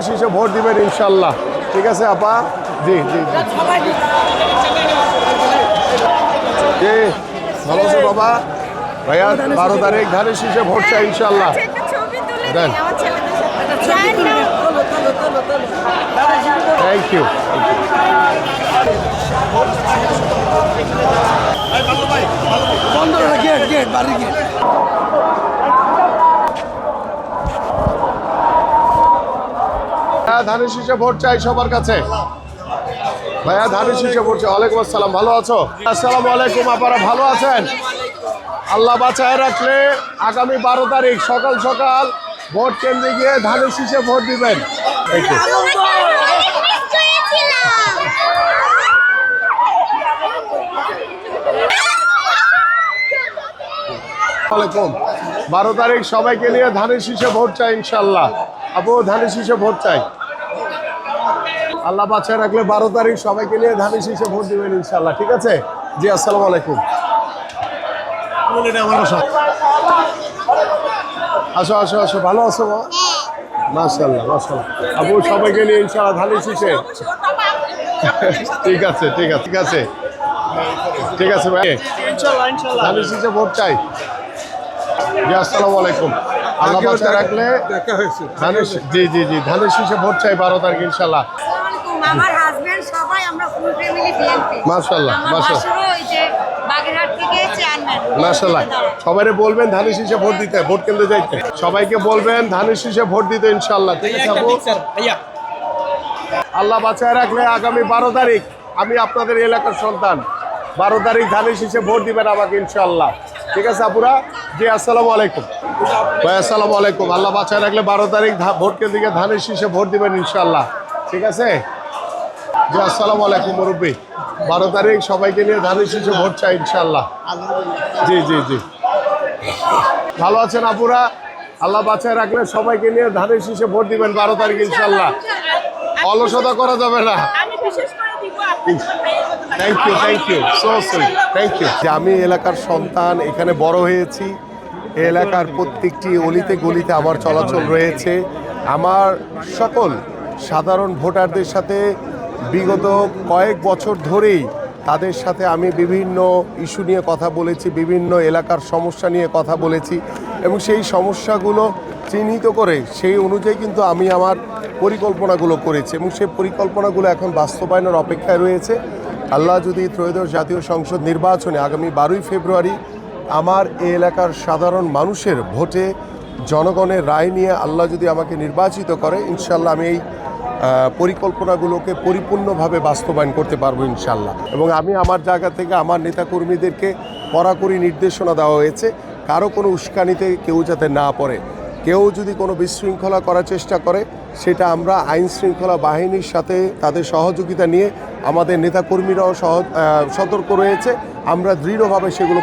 শীষে ভোট দিবেন ইনশাল্লাহ। ঠিক আছে আপা? জি জি জি, ভালো আছো বাবা? ভাইয়া 12 তারিখ ধানের শীষে ভোট চাই ইনশাল্লাহ। দেন, থ্যাংক ইউ। ধানের শীষে ভোট চাই সবার কাছে। ভাইয়া ধানের শীষে ভোট চাই। ওয়ালাইকুম আসসালাম, ভালো আছো? আসসালামু আলাইকুম, আপনারা ভালো আছেন? আল্লাহ বাঁচায় রাখলে আগামী 12 তারিখ সকাল সকাল ভোট কেন্দ্রে গিয়ে ধানের শীষে ভোট দিবেন। আসসালামাইকুম। 12 তারিখ সবাইকে নিয়ে ধানের শীষে ভোট চাই ইনশাল্লাহ। আপু ধানের শীষে ভোট চাই। আল্লাহ বাঁচায় রাখলে 12 তারিখ সবাইকে নিয়ে ধানের শীষে ভোট দিবেন ইনশাল্লাহ। ঠিক আছে? জি, আসসালামু আলাইকুম। আসো আসো আসো, ভালো আছো? মাশাআল্লাহ মাশাআল্লাহ। আপু সবাইকে নিয়ে ইনশাআল্লাহ ধানের শীষে। ঠিক আছে ঠিক আছে ঠিক আছে ঠিক আছে ভাই, ধানের শীষে ভোট চাই। জি, আসসালামু আলাইকুম। আল্লাহ বাঁচায় রাখলে জি জি জি ধানের শীষে ভোট চাই 12 তারিখ ইনশাআল্লাহ। আমার হাজবেন্ড সবাই আমরা ফুল ফ্যামিলি বিএনপি। মাশাআল্লাহ মাশাআল্লাহ ওই যে বাগেরহাট থেকে চেয়ারম্যান। মাশাআল্লাহ। সবাইকে বলবেন ধানের শীষে ভোট দিতে, ভোট কেন্দ্রে যাইতে। সবাইকে বলবেন ধানের শীষে ভোট দিতে ইনশাআল্লাহ। ঠিক আছে আপু? আল্লাহ বাঁচায় রাখলে আগামী 12 তারিখ আমি আপনাদের এলাকার সন্তান। 12 তারিখ ধানের শীষে ভোট দিবেন আমাকে ইনশাআল্লাহ। ঠিক আছে আপুরা? জি, আসসালামু আলাইকুম। ভাই আসসালামু আলাইকুম। আল্লাহ বাঁচায় রাখলে 12 তারিখ ভোট কেন্দ্রে গিয়ে ধানের শীষে ভোট দিবেন ইনশাআল্লাহ। ঠিক আছে? জি, আসসালামু আলাইকুম মুরব্বী। 12 তারিখ সবাইকে নিয়ে ধানের শীষে ভোট চাই ইনশাআল্লাহ। জি জি জি, ভালো আছেন আপুরা? আল্লাহ বাঁচায় রাখলে সবাইকে নিয়ে ধানের শীষে ভোট দিবেন 12 তারিখ ইনশাআল্লাহ। অলসতা করা যাবে না। Thank you thank you, so sweet, thank you. আমি এলাকার সন্তান, এখানে বড় হয়েছি। এলাকার প্রত্যেকটি অলিতে গলিতে আমার চলাচল রয়েছে। আমার সকল সাধারণ ভোটারদের সাথে বিগত কয়েক বছর ধরেই তাদের সাথে আমি বিভিন্ন ইস্যু নিয়ে কথা বলেছি, বিভিন্ন এলাকার সমস্যা নিয়ে কথা বলেছি এবং সেই সমস্যাগুলো চিহ্নিত করে সেই অনুযায়ী কিন্তু আমি আমার পরিকল্পনাগুলো করেছি এবং সেই পরিকল্পনাগুলো এখন বাস্তবায়নের অপেক্ষায় রয়েছে। আল্লাহ যদি ত্রয়োদশ জাতীয় সংসদ নির্বাচনে আগামী 12ই ফেব্রুয়ারি আমার এই এলাকার সাধারণ মানুষের ভোটে জনগণের রায় নিয়ে আল্লাহ যদি আমাকে নির্বাচিত করে, ইনশাল্লাহ আমি এই পরিকল্পনাগুলোকে পরিপূর্ণভাবে বাস্তবায়ন করতে পারবো ইনশাল্লাহ। এবং আমি আমার জায়গা থেকে আমার নেতাকর্মীদেরকে কড়াকড়ি নির্দেশনা দেওয়া হয়েছে, কারো কোনো উস্কানিতে কেউ যাতে না পড়ে। কেউ যদি কোনো বিশৃঙ্খলা করার চেষ্টা করে সেটা আমরা আইন শৃঙ্খলা বাহিনীর সাথে তাদের সহযোগিতা নিয়ে আমাদের নেতাকর্মীরাও সতর্ক রয়েছে। আমরা দৃঢ়ভাবে সেগুলো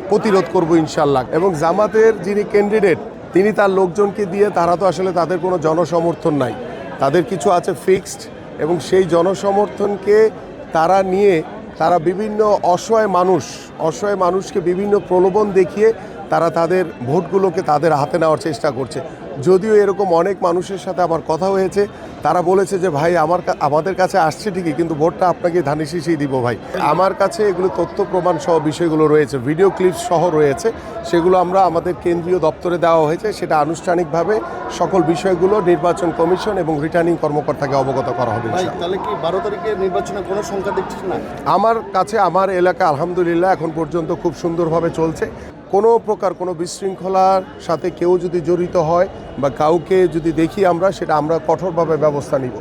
প্রতিরোধ করব ইনশাল্লাহ। এবং জামাতের যিনি ক্যান্ডিডেট তিনি তার লোকজনকে দিয়ে, তারা তো আসলে তাদের কোনো জনসমর্থন নাই, তাদের কিছু আছে ফিক্সড, এবং সেই জনসমর্থনকে তারা নিয়ে তারা বিভিন্ন অসহায় মানুষকে বিভিন্ন প্রলোভন দেখিয়ে তারা তাদের ভোটগুলোকে তাদের হাতে নেওয়ার চেষ্টা করছে। যদিও এরকম অনেক মানুষের সাথে আমার কথা হয়েছে, তারা বলেছে যে ভাই আমাদের কাছে আসছে ঠিকই, কিন্তু ভোটটা আপনাকে ধানের শীষেই দিব ভাই। আমার কাছে এগুলো তথ্য প্রমাণ সহ বিষয়গুলো রয়েছে, ভিডিও ক্লিপস সহ রয়েছে, সেগুলো আমরা আমাদের কেন্দ্রীয় দপ্তরে দেওয়া হয়েছে। সেটা আনুষ্ঠানিকভাবে সকল বিষয়গুলো নির্বাচন কমিশন এবং রিটার্নিং কর্মকর্তাকে অবগত করা হবে। তাহলে কি 12 তারিখের নির্বাচনে কোনো সংখ্যা দেখছেন না? আমার কাছে আমার এলাকা আলহামদুলিল্লাহ এখন পর্যন্ত খুব সুন্দরভাবে চলছে। কোনো প্রকার কোনো বিশৃঙ্খলার সাথে কেউ যদি জড়িত হয় বা কাউকে যদি দেখি আমরা, সেটা আমরা কঠোরভাবে ব্যবস্থা নিব।